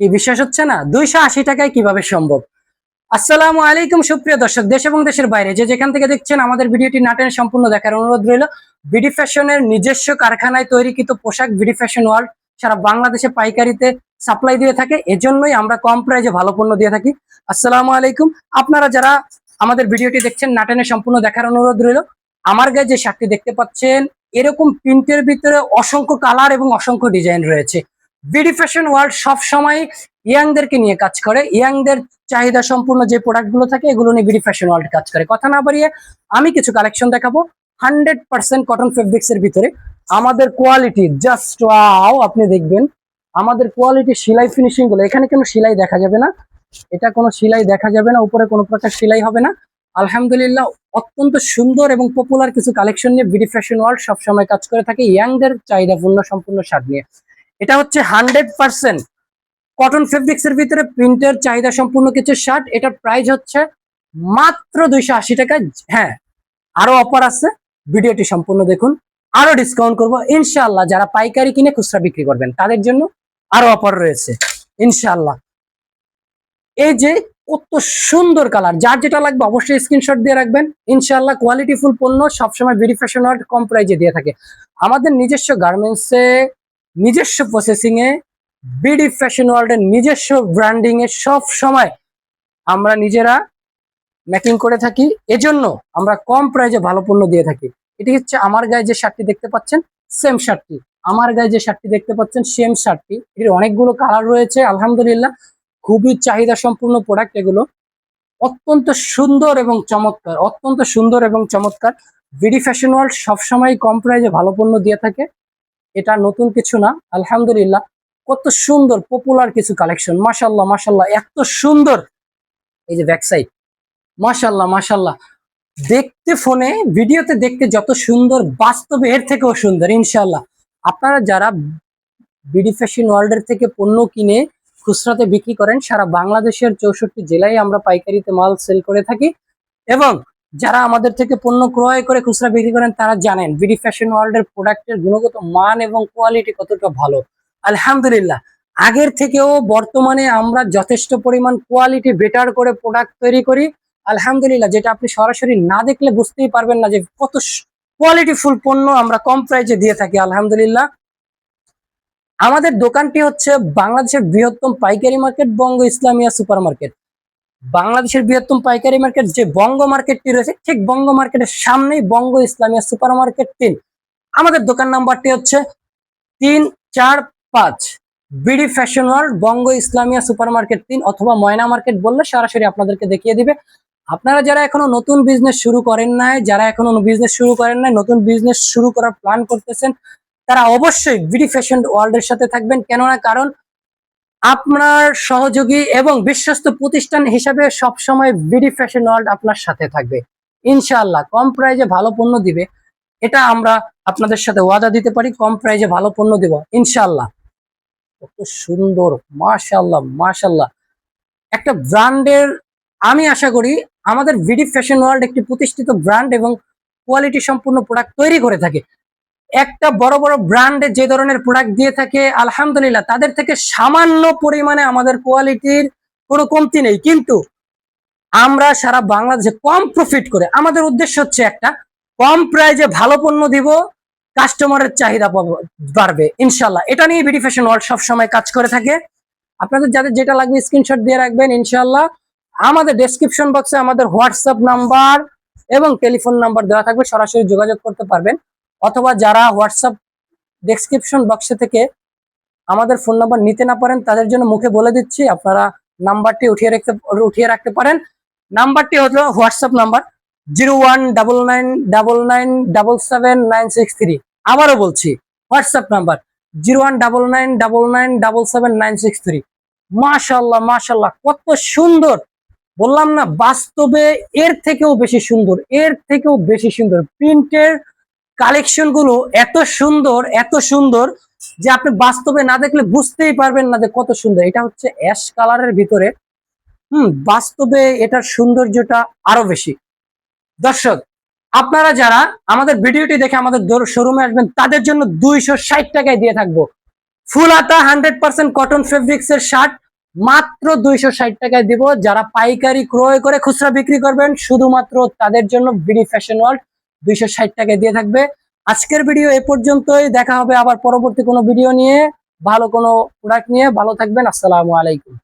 কি বিশ্বাস হচ্ছে না? 280 টাকায় কিভাবে সম্ভব? আসসালামু আলাইকুম সুপ্রিয় দর্শক, দেশ এবং দেশের বাইরে যে যেখান থেকে দেখছেন আমাদের ভিডিওটি না টেনে সম্পূর্ণ দেখার অনুরোধ রইল। বিডি ফ্যাশনের নিজস্ব কারখানায় তৈরিকৃত পোশাক বিডি ফ্যাশন ওয়ার্ল্ড সারা বাংলাদেশে পাইকারিতে সাপ্লাই দিয়ে থাকে। এজন্যই আমরা কম প্রাইসে ভালো পণ্য দিয়ে থাকি। আসসালামু আলাইকুম। আপনারা যারা আমাদের ভিডিওটি দেখছেন না টেনে সম্পূর্ণ দেখার অনুরোধ রইল। আমার গায়ে যে শার্টটি দেখতে পাচ্ছেন, এরকম প্রিন্টের ভিতরে অসংখ্য কালার এবং অসংখ্য ডিজাইন রয়েছে। বিডি ফ্যাশন ওয়ার্ল্ড সব সময় ইয়াংদেরকে নিয়ে কাজ করে। ইয়াংদের চাহিদা সম্পূর্ণ যে প্রোডাক্ট গুলো থাকে এগুলো নিয়ে বিডি ফ্যাশন ওয়ার্ল্ড কাজ করে। কথা না বাড়িয়ে আমি কিছু কালেকশন দেখাবো 100% কটন ফেব্রিক্স এর ভিতরে। আমাদের কোয়ালিটি জাস্ট ওয়াও। আপনি দেখবেন আমাদের কোয়ালিটি, সেলাই ফিনিশিং গুলো, এখানে কোনো সেলাই দেখা যাবে না, এটা কোনো সেলাই দেখা যাবে না, উপরে কোনো প্রকার সেলাই হবে না। আলহামদুলিল্লাহ, অত্যন্ত সুন্দর এবং পপুলার কিছু কালেকশন নিয়ে বিডি ফ্যাশন ওয়ার্ল্ড সবসময় কাজ করে থাকে ইয়াংদের চাহিদাপূর্ণ সম্পূর্ণ শার্ট নিয়ে। এটা হচ্ছে 100% কটন ফেব্রিক্স এর ভিতরে প্রিন্টের চাহিদা সম্পূর্ণ কিছু শার্ট। এটার প্রাইস হচ্ছে মাত্র 280 টাকা। হ্যাঁ, আরো অফার আছে, ভিডিওটি সম্পূর্ণ দেখুন। আরো ডিসকাউন্ট করব ইনশাআল্লাহ। যারা পাইকারি কিনে খুচরা বিক্রি করবেন তাদের জন্য আরো অফার রয়েছে ইনশাআল্লাহ। এই যে কত সুন্দর কালার, যার যেটা লাগবে অবশ্যই স্ক্রিনশট দিয়ে রাখবেন। ইনশাআল্লাহ কোয়ালিটিফুল পণ্য সবসময় বিডি ফ্যাশন ওয়ার্ল্ড কম প্রাইজে দিয়ে থাকে। আমাদের নিজস্ব গার্মেন্টসে, নিজস্ব প্রসেসিং এ, বিডি ফ্যাশন ওয়ার্ল্ডের নিজস্ব ব্র্যান্ডিং এ সব সময় আমরা নিজেরা মেকিং করে থাকি। এজন্য আমরা কম প্রাইজে ভালো পণ্য দিয়ে থাকি। এটি হচ্ছে আমার গায়ে যে শার্টটি দেখতে পাচ্ছেন, সেম শার্টটি। আমার গায়ে যে শার্টটি দেখতে পাচ্ছেন সেম শার্টটি। এর অনেকগুলো কালার রয়েছে আলহামদুলিল্লাহ। খুবই চাহিদা সম্পূর্ণ প্রোডাক্ট এগুলো। অত্যন্ত সুন্দর এবং চমৎকার, অত্যন্ত সুন্দর এবং চমৎকার। বিডি ফ্যাশন ওয়ার্ল্ড সবসময় কম প্রাইজে ভালো পণ্য দিয়ে থাকে। এটা নতুন কিছু না আলহামদুলিল্লাহ। কত সুন্দর পপুলার কিছু কালেকশন, মাশাল্লাহ মাশাল্লাহ, এত সুন্দর। এই যে ব্যাক সাইড, মাশাল্লাহ মাশাল্লাহ। দেখতে ফোনে ভিডিওতে দেখতে যত সুন্দর, বাস্তবে এর থেকেও সুন্দর ইনশাল্লাহ। আপনারা যারা বিডি ফ্যাশন ওয়ার্ল্ডের থেকে পণ্য কিনে খুচরাতে বিক্রি করেন, সারা বাংলাদেশের 64 জেলায় আমরা পাইকারিতে মাল সেল করে থাকি। এবং যারা আমাদের থেকে পণ্য ক্রয় করে খুচরা বিক্রি করেন তারা জানেন বিডি ফ্যাশন ওয়ার্ল্ডের প্রোডাক্টের গুণগত মান এবং কোয়ালিটি কতটা ভালো। আলহামদুলিল্লাহ, আগের থেকেও বর্তমানে আমরা যথেষ্ট পরিমাণ কোয়ালিটি বেটার করে প্রোডাক্ট তৈরি করি আলহামদুলিল্লাহ, যেটা আপনি সরাসরি না দেখলে বুঝতেই পারবেন না যে কত কোয়ালিটিফুল পণ্য আমরা কম প্রাইসে দিয়ে থাকি আলহামদুলিল্লাহ। আমাদের দোকানটি হচ্ছে বাংলাদেশের বৃহত্তম পাইকারি মার্কেট বঙ্গ ইসলামিয়া সুপার মার্কেট। বাংলাদেশের বৃহত্তম পাইকারি মার্কেট যে বঙ্গ মার্কেটটি রয়েছে, ঠিক বঙ্গ মার্কেটের সামনেই বঙ্গ ইসলামিয়া সুপার মার্কেট 3। আমাদের দোকান নাম্বারটি হচ্ছে 345 বিডি ফ্যাশন ওয়ার্ল্ড বঙ্গ ইসলামিয়া সুপার মার্কেট 3, অথবা ময়না মার্কেট বললে সরাসরি আপনাদেরকে দেখিয়ে দিবে। আপনারা যারা এখনো নতুন বিজনেস শুরু করেন নাই, নতুন বিজনেস শুরু করার প্ল্যান করতেছেন, তারা অবশ্যই বিডি ফ্যাশন ওয়ার্ল্ডের সাথে থাকবেন। কেননা কারণ আপনার সহযোগী এবং বিশ্বস্ত প্রতিষ্ঠান হিসাবে সবসময় বিডি ফ্যাশন ওয়ার্ল্ড আপনার সাথে থাকবে ইনশাআল্লাহ। কম প্রাইজে ভালো পণ্য দিবে, এটা আমরা আপনাদের সাথে ওয়াদা দিতে পারি। কম প্রাইজে ভালো পণ্য দেব ইনশাআল্লাহ। কত সুন্দর, মাশাআল্লাহ মাশাআল্লাহ। একটা ব্র্যান্ডের, আমি আশা করি আমাদের বিডি ফ্যাশন ওয়ার্ল্ড একটি প্রতিষ্ঠিত ব্র্যান্ড এবং কোয়ালিটি সম্পূর্ণ প্রোডাক্ট তৈরি করে থাকে। একটা বড় বড় ব্র্যান্ডে যে ধরনের প্রোডাক্ট দিয়ে থাকে আলহামদুলিল্লাহ, তাদের থেকে সামান্য পরিমাণে আমাদের কোয়ালিটির কোনো কমতি নেই। কিন্তু আমরা সারা বাংলাদেশে কম প্রফিট করে, আমাদের উদ্দেশ্য হচ্ছে একটা, কম প্রাইজে ভালো পণ্য দিব, কাস্টমারের চাহিদা বাড়বে ইনশাল্লাহ। এটা নিয়ে বিডি ফ্যাশন ওয়ার্ল্ড সবসময় কাজ করে থাকে। আপনাদের যাদের যেটা লাগবে স্ক্রিনশট দিয়ে রাখবেন ইনশাল্লাহ। আমাদের ডেসক্রিপশন বক্সে আমাদের হোয়াটসঅ্যাপ নাম্বার এবং টেলিফোন নাম্বার দেওয়া থাকবে, সরাসরি যোগাযোগ করতে পারবেন। অথবা যারা হোয়াটসঅ্যাপ ডেসক্রিপশন বক্সে থেকে আমাদের ফোন নাম্বার নিতে না পারেন, তাদের জন্য মুখে বলে দিচ্ছি, আপনারা নাম্বারটি উঠিয়ে রাখতে পারেন। নাম্বারটি হলো হোয়াটসঅ্যাপ নাম্বার 019997977963। আবারও বলছি, হোয়াটসঅ্যাপ নাম্বার 019997977963। মাশাআল্লাহ মাশাআল্লাহ, কত সুন্দর! বললাম না, বাস্তবে এর থেকেও বেশি সুন্দর, এর থেকেও বেশি সুন্দর প্রিন্টের কালেকশন গুলো। এত সুন্দর, এত সুন্দর যে আপনি বাস্তবে না দেখলে বুঝতেই পারবেন না যে কত সুন্দর। এটা হচ্ছে অ্যাশ কালারের ভিতরে। বাস্তবে এটার সৌন্দর্যটা আরো বেশি। দর্শক, আপনারা যারা আমাদের ভিডিওটি দেখে আমাদের শোরুমে আসবেন তাদের জন্য 260 টাকায় দিয়ে থাকবো ফুল হাতা 100% কটন ফেব্রিক্স এর শার্ট, মাত্র 260 টাকায় দিব। যারা পাইকারি ক্রয় করে খুচরা বিক্রি করবেন শুধুমাত্র তাদের জন্য বিডি ফ্যাশন ওয়ার্ল্ড 260 টাকায় দিয়ে থাকবে। আজকের ভিডিও এ পর্যন্তই, দেখা হবে আবার পরবর্তী কোনো ভিডিও নিয়ে, ভালো কোনো প্রোডাক্ট নিয়ে। ভালো থাকবেন, আসসালামু আলাইকুম।